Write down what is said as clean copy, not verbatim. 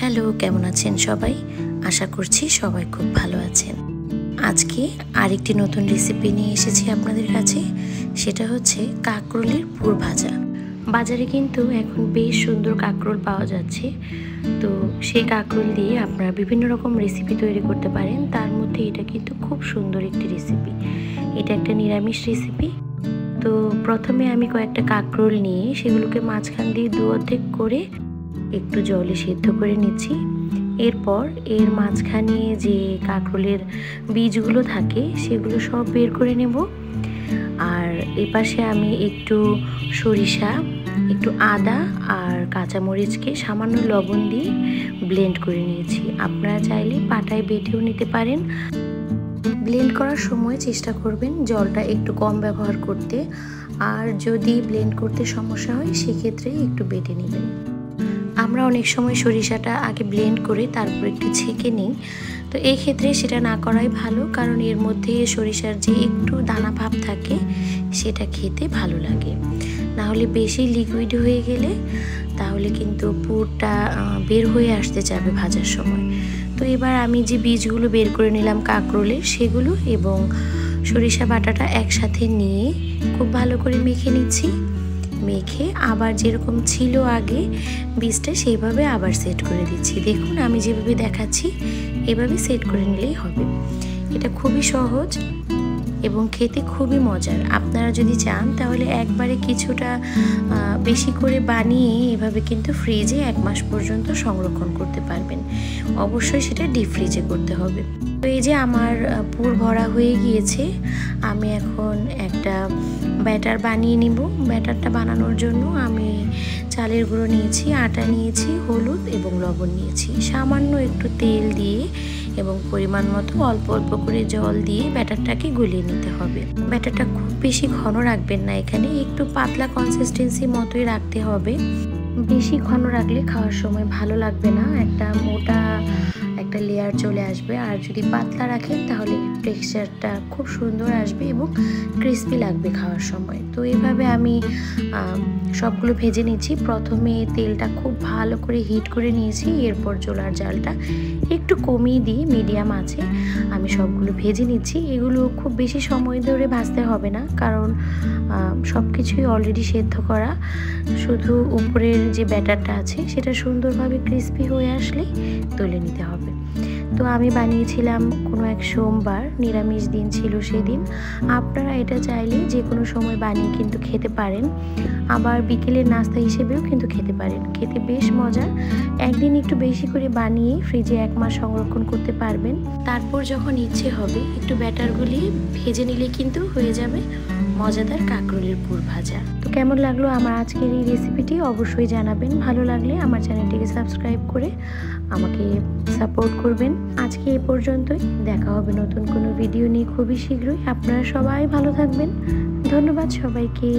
Hello, কেমন আছেন সবাই? আশা করছি সবাই খুব ভালো আছেন। আজকে আরেকটি নতুন রেসিপি নিয়ে এসেছি আপনাদের কাছে। সেটা হচ্ছে কাঁকরোলের পুর ভাজা। বাজারে কিন্তু এখন বেশ সুন্দর কাঁকরোল পাওয়া যাচ্ছে। তো সেই কাঁকরোল দিয়ে আপনারা বিভিন্ন রকম রেসিপি তৈরি করতে পারেন। তার মধ্যে এটা কিন্তু খুব সুন্দর একটি রেসিপি। এটা একটা নিরামিষ রেসিপি। তো প্রথমে আমি কয়েকটা কাঁকরোল নিয়ে সেগুলোকে মাঝখান দিয়ে অর্ধেক করে একটু জলে সেদ্ধ করে নিচ্ছি। এরপর এর মাঝখানে যে কাঁকরোলের বীজগুলো থাকে সেগুলো সব বের করে নেব। আর এপাশে আমি একটু সরিষা, একটু আদা আর কাঁচামরিচকে সামান্য লবণ দিয়ে ব্লেন্ড করে নিয়েছি। আপনারা চাইলে পাটায় বেটেও নিতে পারেন। ব্লেন্ড করার সময় চেষ্টা করবেন জলটা একটু কম ব্যবহার করতে, আর যদি ব্লেন্ড করতে সমস্যা হয় সেক্ষেত্রে একটু বেটে নেবেন। আমরা অনেক সময় সরিষাটা আগে ব্লেন্ড করে তারপর একটু ছেঁকে নিই, তো এই ক্ষেত্রে সেটা না করাই ভালো, কারণ এর মধ্যে সরিষার যে একটু দানা ভাব থাকে সেটা খেতে ভালো লাগে। না হলে বেশি লিকুইড হয়ে গেলে তাহলে কিন্তু পুরটা বের হয়ে আসতে যাবে ভাজার সময়। তো এবার আমি যে বীজগুলো বের করে নিলাম কাঁকরোলের, সেগুলো এবং সরিষা বাটাটা একসাথে নিয়ে খুব ভালো করে মেখে নিচ্ছি। মেখে আবার যেরকম ছিল আগে বীজটা সেইভাবে আবার সেট করে দিচ্ছি। দেখুন আমি যেভাবে দেখাচ্ছি এভাবে সেট করে নিলেই হবে। এটা খুবই সহজ এবং খেতে খুবই মজার। আপনারা যদি চান তাহলে একবারে কিছুটা বেশি করে বানিয়ে এভাবে কিন্তু ফ্রিজে 1 মাস পর্যন্ত সংরক্ষণ করতে পারবেন। অবশ্যই সেটা ডিপ ফ্রিজে করতে হবে। তো এই যে আমার পুর ভরা হয়ে গিয়েছে, আমি এখন একটা ব্যাটার বানিয়ে নিব। ব্যাটারটা বানানোর জন্য আমি চালের গুঁড়ো নিয়েছি, আটা নিয়েছি, হলুদ এবং লবণ নিয়েছি। সামান্য একটু তেল দিয়ে এবং পরিমাণ মতো অল্প অল্প করে জল দিয়ে ব্যাটারটাকে গুলিয়ে নিতে হবে। ব্যাটারটা খুব বেশি ঘন রাখবেন না, এখানে একটু পাতলা কনসিস্টেন্সি মতোই রাখতে হবে। বেশি ঘন রাখলে খাওয়ার সময় ভালো লাগবে না, একটা মোটা একটা লেয়ার চলে আসবে। আর যদি পাতলা রাখেন তাহলে টেক্সচারটা খুব সুন্দর আসবে এবং ক্রিস্পি লাগবে খাওয়ার সময়। তো এইভাবে আমি সবগুলো ভেজে নিচ্ছি। প্রথমে তেলটা খুব ভালো করে হিট করে নিয়েছি, এরপর চুলার জালটা একটু কমিয়ে দিয়ে মিডিয়াম আছে আমি সবগুলো ভেজে নিচ্ছি। এগুলো খুব বেশি সময় ধরে ভাজতে হবে না, কারণ সব কিছুই অলরেডি সেদ্ধ করা। শুধু উপরের যে ব্যাটারটা আছে সেটা সুন্দরভাবে ক্রিস্পি হয়ে আসলেই তুলে নিতে হবে। তো আমি বানিয়েছিলাম কোনো এক সোমবার, নিরামিষ দিন ছিল সেদিন। আপনারা এটা চাইলে যে কোনো সময় বানিয়ে কিন্তু খেতে পারেন, আবার বিকেলের নাস্তা হিসেবেও কিন্তু খেতে পারেন। খেতে বেশ মজার। একদিন একটু বেশি করে বানিয়ে ফ্রিজে 1 মাস সংরক্ষণ করতে পারবেন। তারপর যখন ইচ্ছে হবে একটু ব্যাটারগুলি ভেজে নিলে কিন্তু হয়ে যাবে মজাদার কাঁকরোলের পুর ভাজা। তো কেমন লাগলো আমার আজকের এই রেসিপিটি অবশ্যই জানাবেন। ভালো লাগলে আমার চ্যানেলটিকে সাবস্ক্রাইব করে আমাকে সাপোর্ট করবেন। আজকে এ পর্যন্তই, দেখা হবে নতুন কোনো ভিডিও নিয়ে খুবই শীঘ্রই। আপনারা সবাই ভালো থাকবেন। ধন্যবাদ সবাইকে।